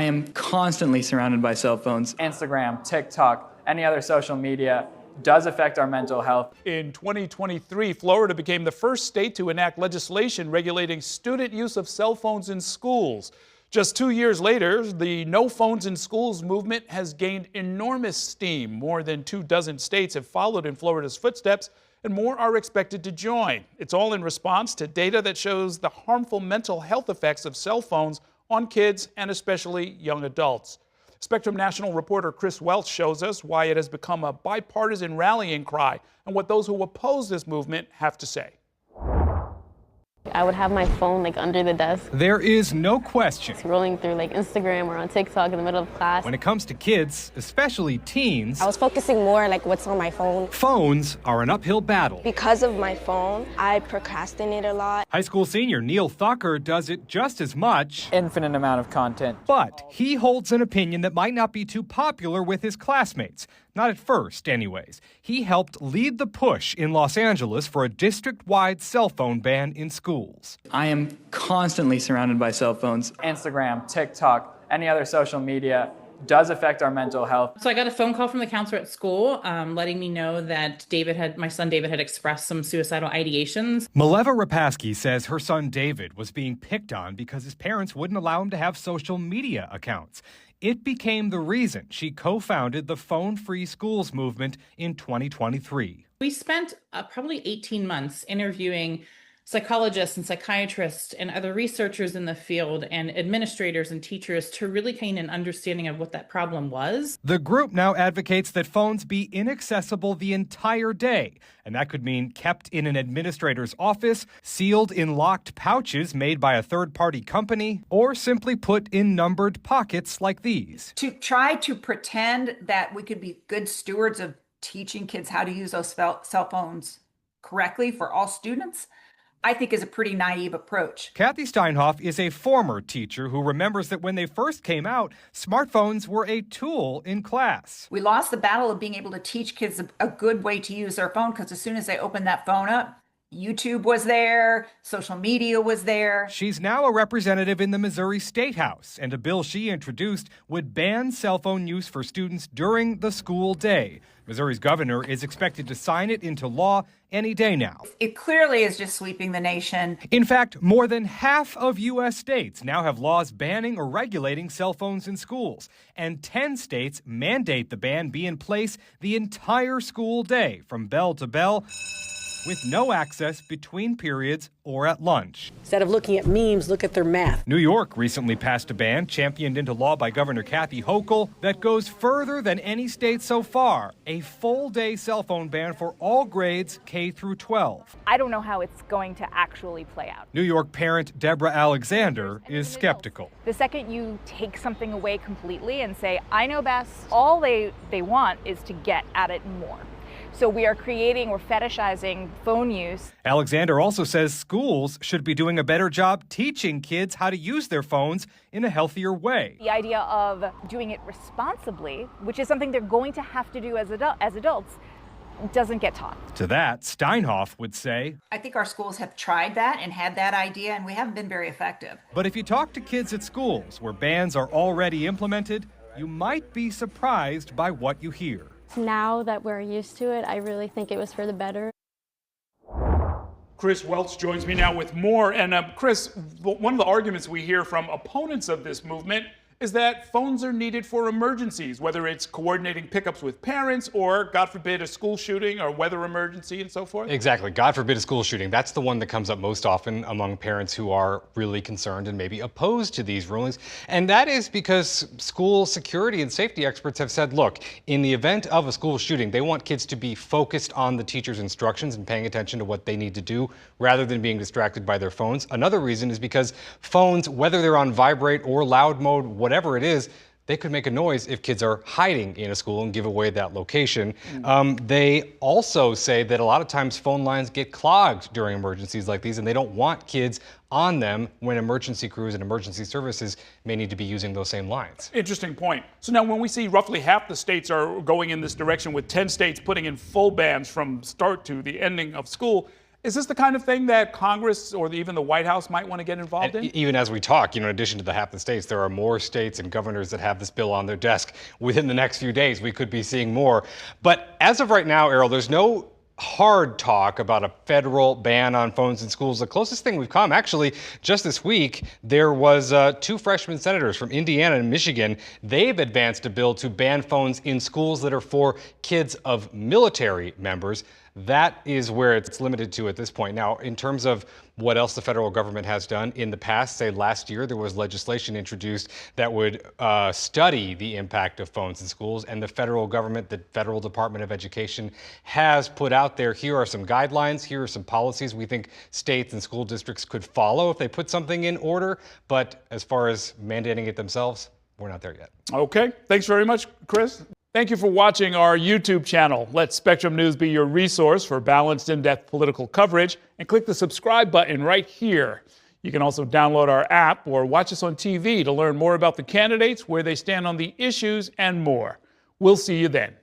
am constantly surrounded by cell phones. Instagram, TikTok, any other social media does affect our mental health. In 2023, Florida became the first state to enact legislation regulating student use of cell phones in schools. Just 2 years later, the No Phones in Schools movement has gained enormous steam. More than 24 states have followed in Florida's footsteps, and more are expected to join. It's all in response to data that shows the harmful mental health effects of cell phones on kids and especially young adults. Spectrum National reporter Chris Welch shows us why it has become a bipartisan rallying cry and what those who oppose this movement have to say. I would have my phone under the desk. There is no question. Scrolling through Instagram or on TikTok in the middle of class. When it comes to kids, especially teens, I was focusing more what's on my phone. Phones are an uphill battle. Because of my phone, I procrastinate a lot. High school senior Neil Thucker does it just as much. Infinite amount of content. But he holds an opinion that might not be too popular with his classmates. Not at first, anyways. He helped lead the push in Los Angeles for a district-wide cell phone ban in schools. I am constantly surrounded by cell phones. Instagram, TikTok, any other social media does affect our mental health. So I got a phone call from the counselor at school letting me know that my son David had expressed some suicidal ideations. Mileva Rapaski says her son David was being picked on because his parents wouldn't allow him to have social media accounts. It became the reason she co-founded the Phone-Free Schools movement in 2023. We spent probably 18 months interviewing psychologists and psychiatrists and other researchers in the field and administrators and teachers to really gain an understanding of what that problem was. The group now advocates that phones be inaccessible the entire day, and that could mean kept in an administrator's office, sealed in locked pouches made by a third-party company, or simply put in numbered pockets like these. To try to pretend that we could be good stewards of teaching kids how to use those cell phones correctly for all students, I think is a pretty naive approach. Kathy Steinhoff is a former teacher who remembers that when they first came out, smartphones were a tool in class. We lost the battle of being able to teach kids a good way to use their phone because as soon as they opened that phone up, YouTube was there, social media was there. She's now a representative in the Missouri State House, and a bill she introduced would ban cell phone use for students during the school day. Missouri's governor is expected to sign it into law any day now. It clearly is just sweeping the nation. In fact, more than half of U.S. states now have laws banning or regulating cell phones in schools, and 10 states mandate the ban be in place the entire school day, from bell to bell, with no access between periods or at lunch. Instead of looking at memes, look at their math. New York recently passed a ban, championed into law by Governor Kathy Hochul, that goes further than any state so far. A full-day cell phone ban for all grades K through 12. I don't know how it's going to actually play out. New York parent Deborah Alexander is skeptical. The second you take something away completely and say, I know best, all they want is to get at it more. So we're fetishizing phone use. Alexander also says schools should be doing a better job teaching kids how to use their phones in a healthier way. The idea of doing it responsibly, which is something they're going to have to do as adults, doesn't get taught. To that, Steinhoff would say, I think our schools have tried that and had that idea, and we haven't been very effective. But if you talk to kids at schools where bans are already implemented, you might be surprised by what you hear. Now that we're used to it, I really think it was for the better. Chris Welch joins me now with more. And Chris, one of the arguments we hear from opponents of this movement is that phones are needed for emergencies, whether it's coordinating pickups with parents or, God forbid, a school shooting or weather emergency and so forth. Exactly. God forbid a school shooting. That's the one that comes up most often among parents who are really concerned and maybe opposed to these rulings. And that is because school security and safety experts have said, look, in the event of a school shooting, they want kids to be focused on the teacher's instructions and paying attention to what they need to do rather than being distracted by their phones. Another reason is because phones, whether they're on vibrate or loud mode, whatever it is, they could make a noise if kids are hiding in a school and give away that location. They also say that a lot of times phone lines get clogged during emergencies like these, and they don't want kids on them when emergency crews and emergency services may need to be using those same lines. Interesting point. So now when we see roughly half the states are going in this direction, with 10 states putting in full bans from start to the ending of school, Is this the kind of thing that Congress or even the White House might want to get involved in? Even as we talk, in addition to the half the states, there are more states and governors that have this bill on their desk. Within the next few days, we could be seeing more. But as of right now, Errol, there's no hard talk about a federal ban on phones in schools. The closest thing we've come, actually, just this week, there was 2 freshman senators from Indiana and Michigan. They've advanced a bill to ban phones in schools that are for kids of military members. That is where it's limited to at this point. Now, in terms of what else the federal government has done in the past, say last year, there was legislation introduced that would study the impact of phones in schools, and the federal government, the Federal Department of Education, has put out there, here are some guidelines, here are some policies we think states and school districts could follow if they put something in order, but as far as mandating it themselves, we're not there yet. Okay, thanks very much, Chris. Thank you for watching our YouTube channel. Let Spectrum News be your resource for balanced, in-depth political coverage, and click the subscribe button right here. You can also download our app or watch us on TV to learn more about the candidates, where they stand on the issues, and more. We'll see you then.